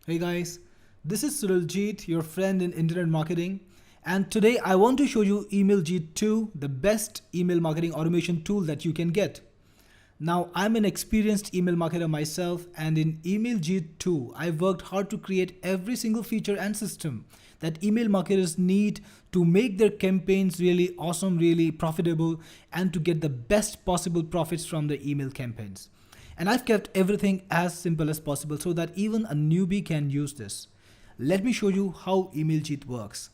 Hey guys, this is Jeet, your friend in internet marketing, and today I want to show you Email Jeet 2, the best email marketing automation tool that you can get. Now, I'm an experienced email marketer myself, and in Email Jeet 2, I've worked hard to create every single feature and system that email marketers need to make their campaigns really awesome, really profitable, and to get the best possible profits from the email campaigns. And I've kept everything as simple as possible so that even a newbie can use this. Let me show you how Email Jeet works.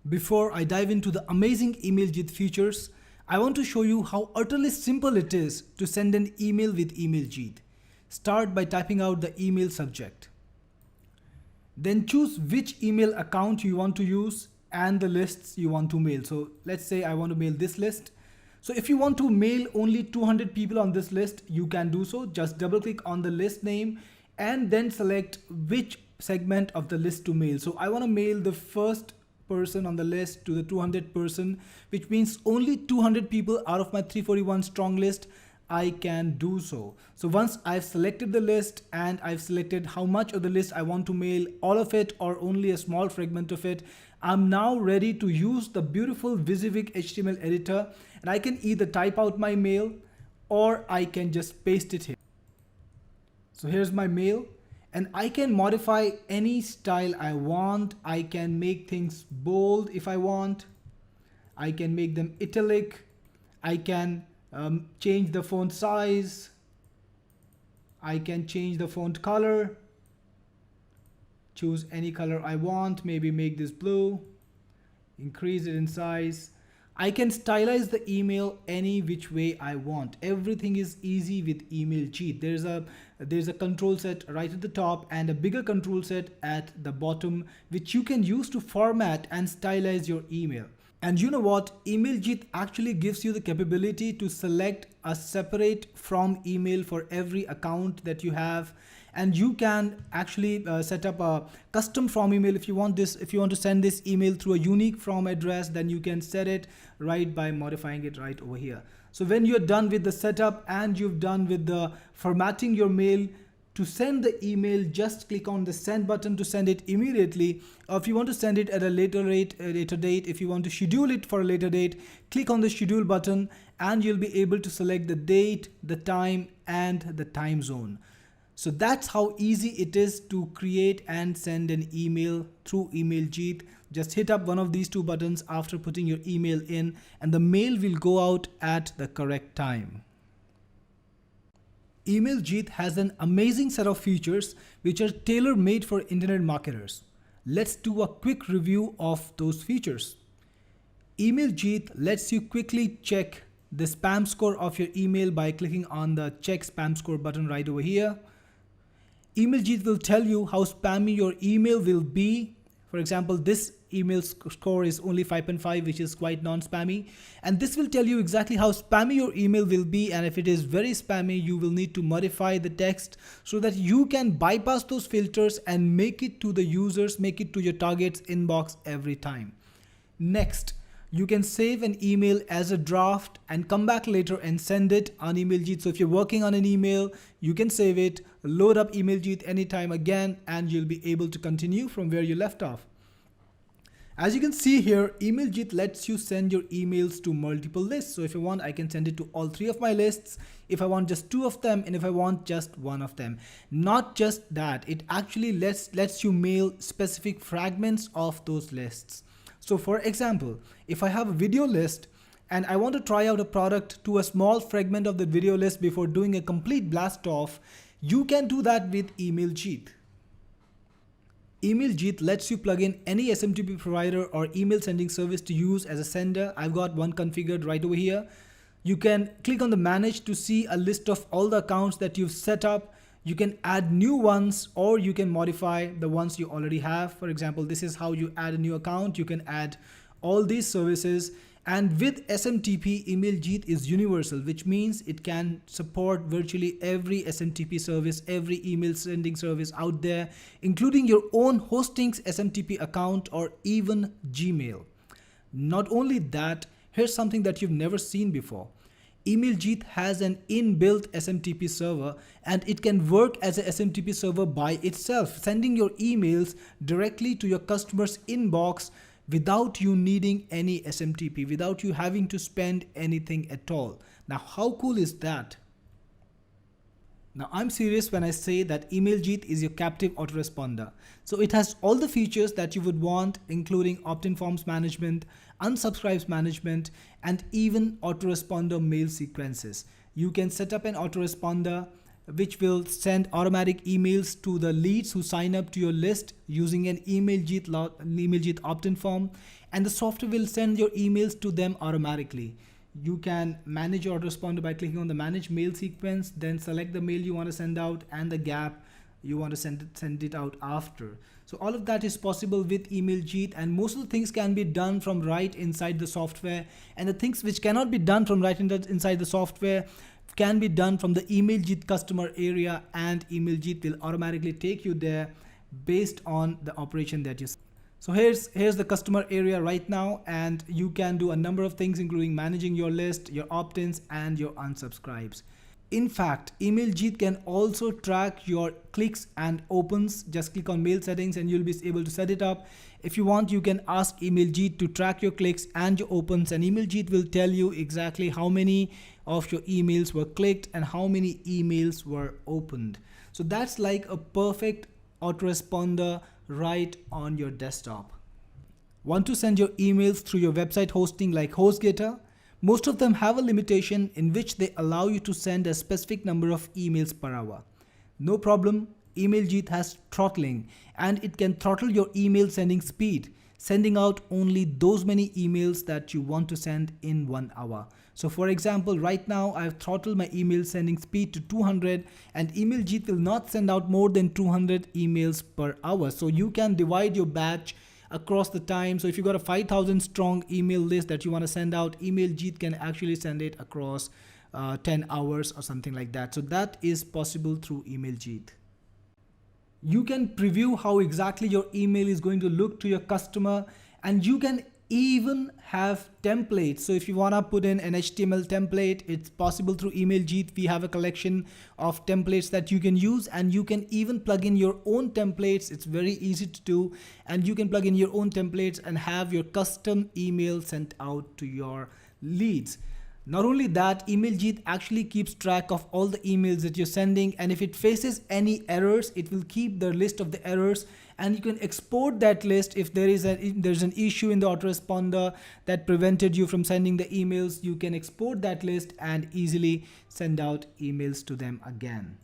Before I dive into the amazing Email Jeet features, I want to show you how utterly simple it is to send an email with Email Jeet. Start by typing out the email subject. Then choose which email account you want to use and the lists you want to mail. So let's say I want to mail this list. So if you want to mail only 200 people on this list, you can do so. Just double click on the list name and then select which segment of the list to mail. So I want to mail the first person on the list to the 200 person, which means only 200 people out of my 341 strong list. I can do so. So once I've selected the list and I've selected how much of the list I want to mail, all of it or only a small fragment of it, I'm now ready to use the beautiful WYSIWYG HTML editor, and I can either type out my mail or I can just paste it here. So here's my mail, and I can modify any style I want. I can make things bold if I want. I can make them italic. I can change the font size. I can change the font color. Choose any color I want, maybe make this blue, increase it in size. I can stylize the email any which way I want. Everything is easy with Email Jeet. There's a control set right at the top and a bigger control set at the bottom, which you can use to format and stylize your email. And you know what? Email Jeet actually gives you the capability to select a separate from email for every account that you have. And you can actually set up a custom from email if you want this. If you want to send this email through a unique from address, then you can set it right by modifying it right over here. So when you're done with the setup and you've done with the formatting your mail, to send the email, just click on the send button to send it immediately. Or if you want to send it at a later date, if you want to schedule it for a later date, click on the schedule button and you'll be able to select the date, the time, and the time zone. So that's how easy it is to create and send an email through Email Jeet. Just hit up one of these two buttons after putting your email in, and the mail will go out at the correct time. Email Jeet has an amazing set of features which are tailor-made for internet marketers. Let's do a quick review of those features. Email Jeet lets you quickly check the spam score of your email by clicking on the check spam score button right over here. Email Jeet will tell you how spammy your email will be. For example, this email score is only 5.5, which is quite non-spammy. And this will tell you exactly how spammy your email will be. And if it is very spammy, you will need to modify the text so that you can bypass those filters and make it to the users, make it to your target's inbox every time. Next, you can save an email as a draft and come back later and send it on Email Jeet. So if you're working on an email, you can save it, load up Email Jeet anytime again, and you'll be able to continue from where you left off. As you can see here, Email Jeet lets you send your emails to multiple lists. So if you want, I can send it to all 3 of my lists. If I want just 2 of them, and if I want just 1 of them. Not just that, it actually lets you mail specific fragments of those lists. So for example, if I have a video list and I want to try out a product to a small fragment of the video list before doing a complete blast off, you can do that with Email Jeet. Email Jeet lets you plug in any SMTP provider or email sending service to use as a sender. I've got one configured right over here. You can click on the manage to see a list of all the accounts that you've set up. You can add new ones or you can modify the ones you already have. For example, this is how you add a new account. You can add all these services. And with SMTP, Email Jeet is universal, which means it can support virtually every SMTP service, every email sending service out there, including your own hosting's SMTP account or even Gmail. Not only that, here's something that you've never seen before. Jeet has an inbuilt SMTP server and it can work as a SMTP server by itself, sending your emails directly to your customer's inbox without you needing any SMTP, without you having to spend anything at all. Now, how cool is that? Now, I'm serious when I say that Jeet is your captive autoresponder. So it has all the features that you would want, including opt-in forms management, unsubscribes management, and even autoresponder mail sequences. You can set up an autoresponder which will send automatic emails to the leads who sign up to your list using an Jeet opt-in form, and the software will send your emails to them automatically. You can manage your autoresponder by clicking on the manage mail sequence, then select the mail you want to send out and the gap you want to send it out after. So all of that is possible with Jeet, and most of the things can be done from right inside the software, and the things which cannot be done from right inside the software can be done from the Jeet customer area, and Jeet will automatically take you there based on the operation that you. So here's the customer area right now, and you can do a number of things including managing your list, your opt-ins, and your unsubscribes. In fact, Jeet can also track your clicks and opens. Just click on mail settings and you'll be able to set it up. If you want, you can ask Jeet to track your clicks and your opens, and Jeet will tell you exactly how many of your emails were clicked and how many emails were opened. So that's like a perfect autoresponder right on your desktop. Want to send your emails through your website hosting like HostGator? Most of them have a limitation in which they allow you to send a specific number of emails per hour. No problem, Jeet has throttling, and it can throttle your email sending speed, sending out only those many emails that you want to send in 1 hour. So for example, right now I've throttled my email sending speed to 200, and Jeet will not send out more than 200 emails per hour. So you can divide your batch across the time. So if you got a 5,000 strong email list that you want to send out, Jeet can actually send it across 10 hours or something like that. So that is possible through Jeet. You can preview how exactly your email is going to look to your customer, and you can even have templates. So if you want to put in an HTML template, it's possible through Jeet. We have a collection of templates that you can use, and you can even plug in your own templates. It's very easy to do, and you can plug in your own templates and have your custom email sent out to your leads. Not only that, Jeet actually keeps track of all the emails that you're sending, and if it faces any errors, it will keep the list of the errors, and you can export that list. If there's an issue in the autoresponder that prevented you from sending the emails, you can export that list and easily send out emails to them again.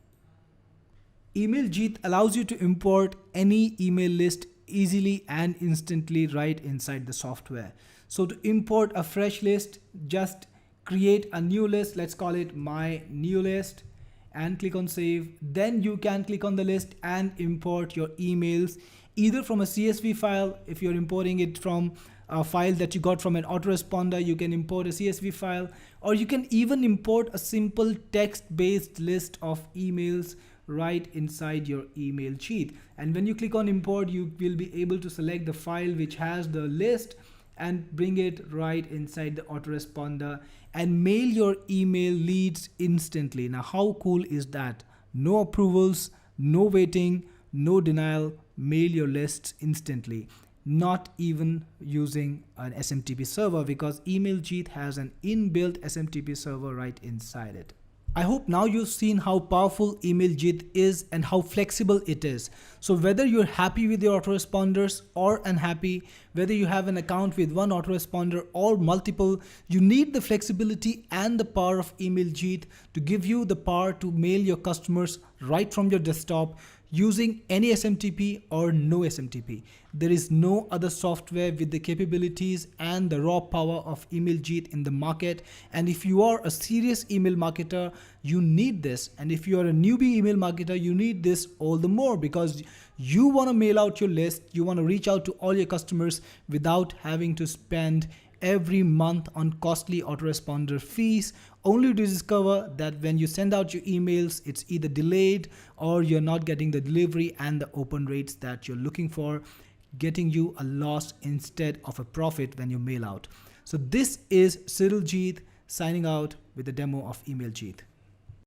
Jeet allows you to import any email list easily and instantly right inside the software. So to import a fresh list, just create a new list. Let's call it my new list, and click on save. Then you can click on the list and import your emails either from a CSV file. If you're importing it from a file that you got from an autoresponder, you can import a CSV file, or you can even import a simple text-based list of emails right inside your Jeet. And when you click on import, you will be able to select the file which has the list and bring it right inside the autoresponder and mail your email leads instantly. Now, how cool is that? No approvals, no waiting, no denial, mail your lists instantly. Not even using an SMTP server, because Jeet has an inbuilt SMTP server right inside it. I hope now you've seen how powerful Jeet is and how flexible it is. So whether you're happy with your autoresponders or unhappy, whether you have an account with one autoresponder or multiple, you need the flexibility and the power of Jeet to give you the power to mail your customers right from your desktop using any SMTP or no SMTP. There is no other software with the capabilities and the raw power of Jeet in the market. And if you are a serious email marketer, you need this. And if you are a newbie email marketer, you need this all the more, because you want to mail out your list, you want to reach out to all your customers without having to spend every month on costly autoresponder fees, only to discover that when you send out your emails, it's either delayed or you're not getting the delivery and the open rates that you're looking for, getting you a loss instead of a profit when you mail out. So this is Jeet signing out with the demo of Email Jeet.